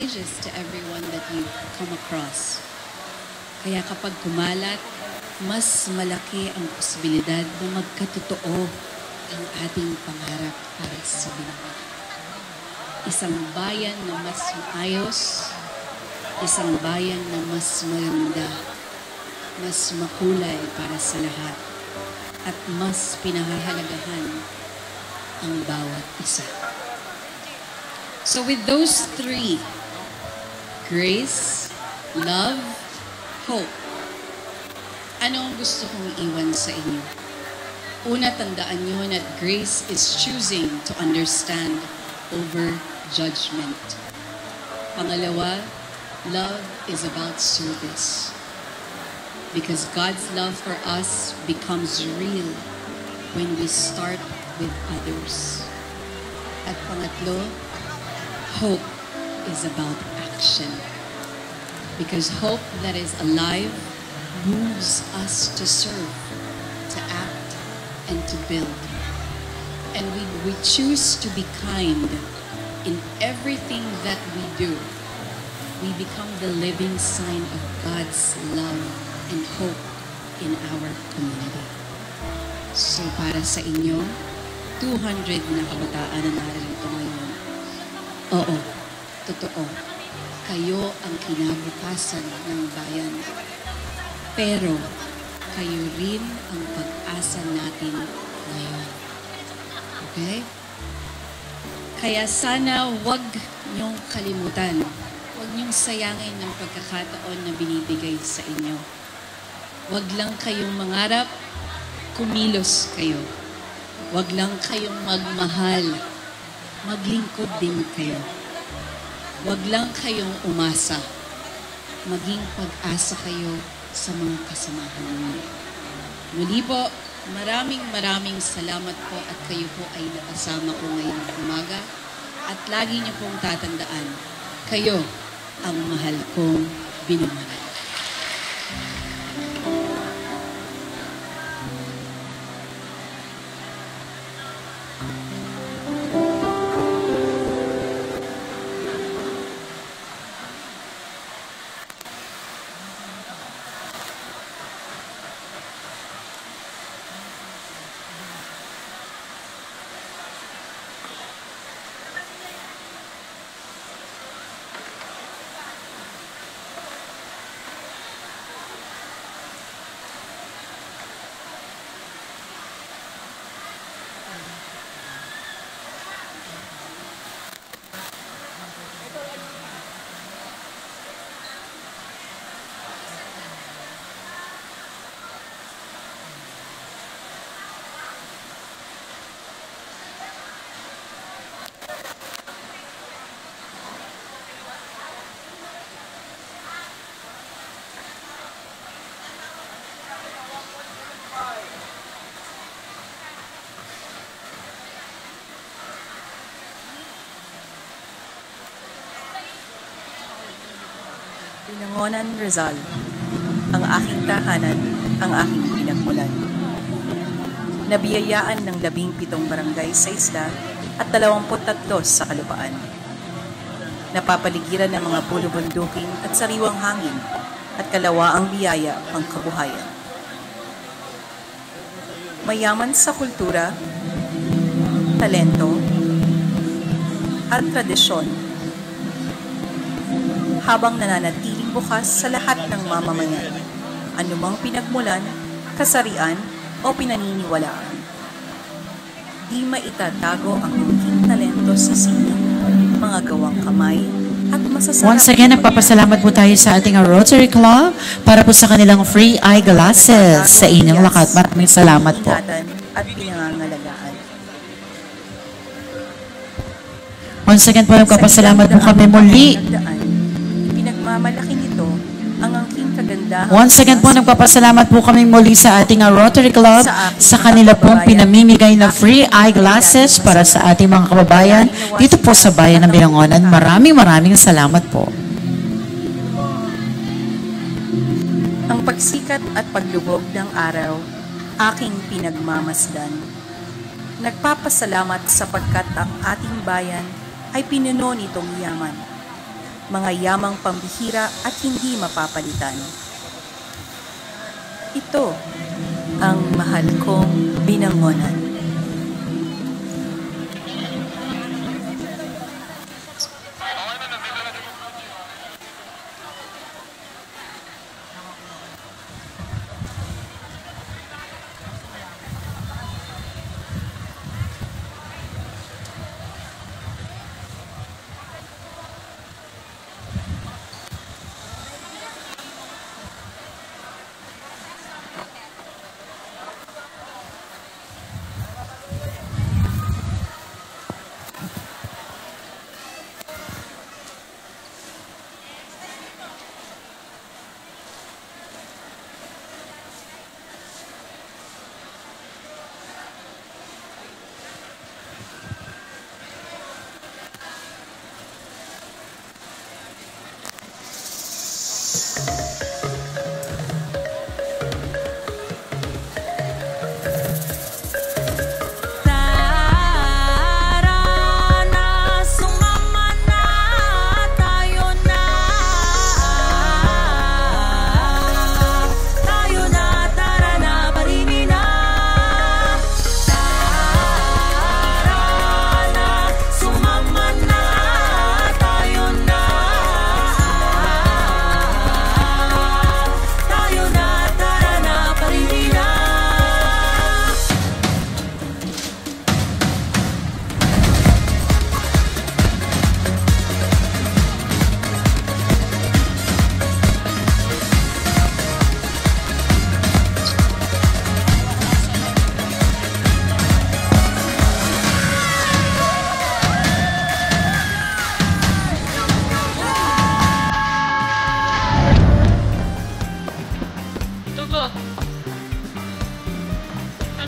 contagious to everyone that you come across. Kaya kapag kumalat, mas malaki ang posibilidad na magkatotoo ang ating pangarap para sa Binangonan. Isang bayan na mas maayos, isang bayan na mas maganda, mas makulay para sa lahat, at mas pinahahalagahan ang bawat isa. So with those three, grace, love, hope, ano ang gusto kong iwan sa inyo? Una, tandaan nyo that grace is choosing to understand over judgment. Pangalawa, love is about service. Because God's love for us becomes real when we start with others. At pangatlo, hope is about action. Because hope that is alive moves us to serve, to act, and to build. And we choose to be kind in everything that we do. We become the living sign of God's love and hope in our community. So para sa inyo, 200 na kabataan na narito ngayon. Oo, totoo. Kayo ang kinabukasan ng bayan. Pero kayo rin ang pag-asa natin ngayon. Okay? Kaya sana wag niyong kalimutan. Wag niyong sayangin ng pagkakataon na binibigay sa inyo. Wag lang kayong mangarap, kumilos kayo. Wag lang kayong magmahal, maglingkod din kayo. Wag lang kayong umasa, maging pag-asa kayo sa mga kasamahan ninyo. Muli po, maraming salamat po at kayo po ay nakasama ko ngayong umaga. At lagi niyo pong tatandaan, kayo ang mahal kong Binangonan. Binangonan, Rizal, ang aking tahanan, ang aking pinagmulan. Nabiyayaan ng 17 barangay sa isla at 23 sa kalupaan. Napapaligiran ng mga pulo-bundukin at sariwang hangin at kalawaang biyaya ang kabuhayan. Mayaman sa kultura, talento, at tradisyon, habang nananatiling bukas sa lahat ng mamamayan, anumang pinagmulan, kasarian, o pinaniniwalaan. Di maitatago ang aking talento sa sining, mga gawang kamay, at masasarap. Once again, nagpapasalamat po tayo sa ating Rotary Club para po sa kanilang free eyeglasses sa inyong lakat. Maraming salamat po. At pinangangalagaan. Once again po, nagpapasalamat po kami muli. Pinagmamalaki nito ang aking kagandahan. Once again po, nagpapasalamat po kami muli sa ating Rotary Club sa kanila pong pinamimigay na free eyeglasses para sa ating mga kababayan dito po sa bayan ng Binangonan. Maraming salamat po. Ang pagsikat at paglubog ng araw, aking pinagmamasdan. Nagpapasalamat sapagkat ang ating bayan ay pinuno nitong yaman. mga yamang pambihira at hindi mapapalitan. Ito ang mahal kong binangonan.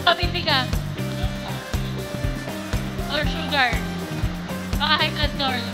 Pabibigyan. Or sugar. Baka high blood norm.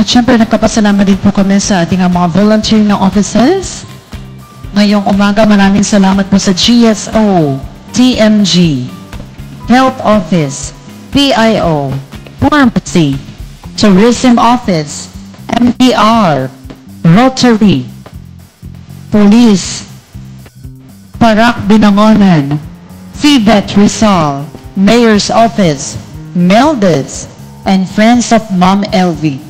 At syempre, nagpapasalamat din po kami sa ating mga volunteering na offices. Ngayong umaga, maraming salamat po sa GSO, TMG, Health Office, PIO, Pharmacy, Tourism Office, MPR, Rotary, Police, Parak Binangonan, FIBET Rizal, Mayor's Office, Meldes, and Friends of Mom LV.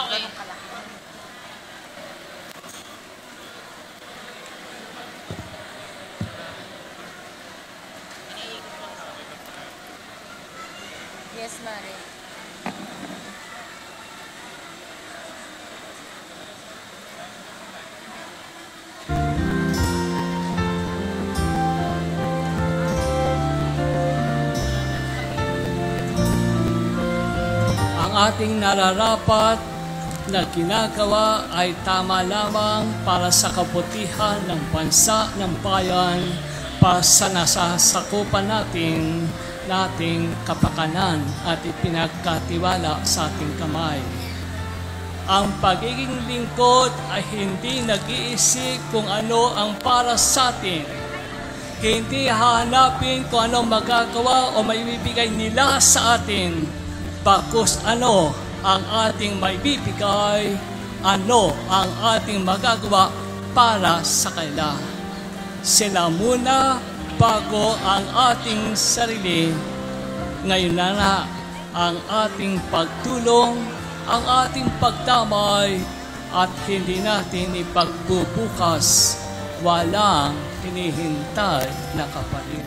Yes, Mare. Ang ating nararapat na ginagawa ay tama lamang para sa kabutihan ng bansa, ng bayan, para sa nasasakupan nating kapakanan at ipinagkatiwala sa ating kamay. Ang pagiging lingkod ay hindi nag-iisip kung ano ang para sa atin. Hindi hahanapin kung ano magagawa o maibibigay nila sa atin. Bakos ano ang ating maibibigay, ano ang ating magagawa para sa kanila. Sila muna bago ang ating sarili. Ngayon na nga ang ating pagtulong, ang ating pagdamay, at hindi natin ipagbubukas. Walang hinihintay na kapalit.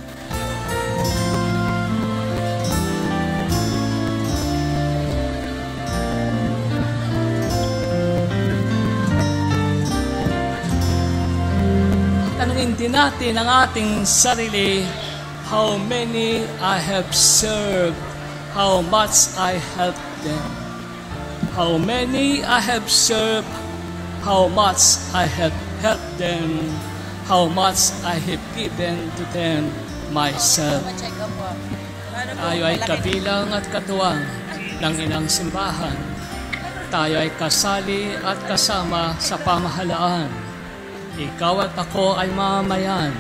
Tanungin din natin ang ating sarili, how many I have served, how much I helped them. How many I have served, how much I have helped them, how much I have given to them myself. Tayo ay kabilang at katuwang ng inang simbahan. Tayo ay kasali at kasama sa pamahalaan. Ikaw at ako ay mamamayan.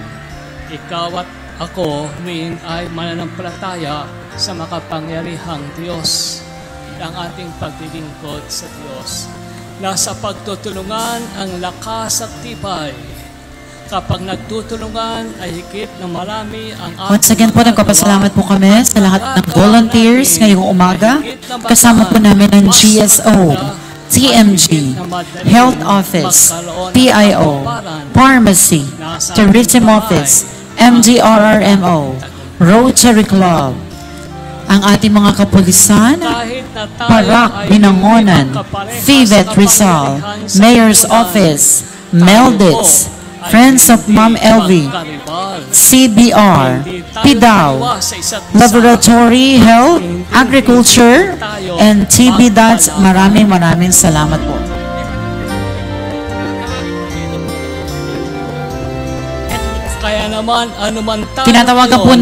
Ikaw at ako rin ay mananampalataya sa makapangyarihang Diyos. Ang ating paglilingkod sa Diyos. Nasa pagtutulungan ang lakas at tibay. Kapag nagtutulungan ay higit na marami ang ating Once again po, nagpapasalamat po kami sa lahat ng volunteers ngayong umaga. Kasama po namin ang GSO, TMG, Health Office, PIO, Pharmacy, Tourism Office, MGRRMO, Rotary Club, ang ating mga kapulisan, Parak, Binangonan, FIVET Rizal, Mayor's Office, Meldits, Friends of Ma'am Elvie, CBR, PIDAW, Laboratory Health, Agriculture, and TB-DADS. Maraming salamat po. Kaya naman, anuman tayo Tinatawagan po ngayon,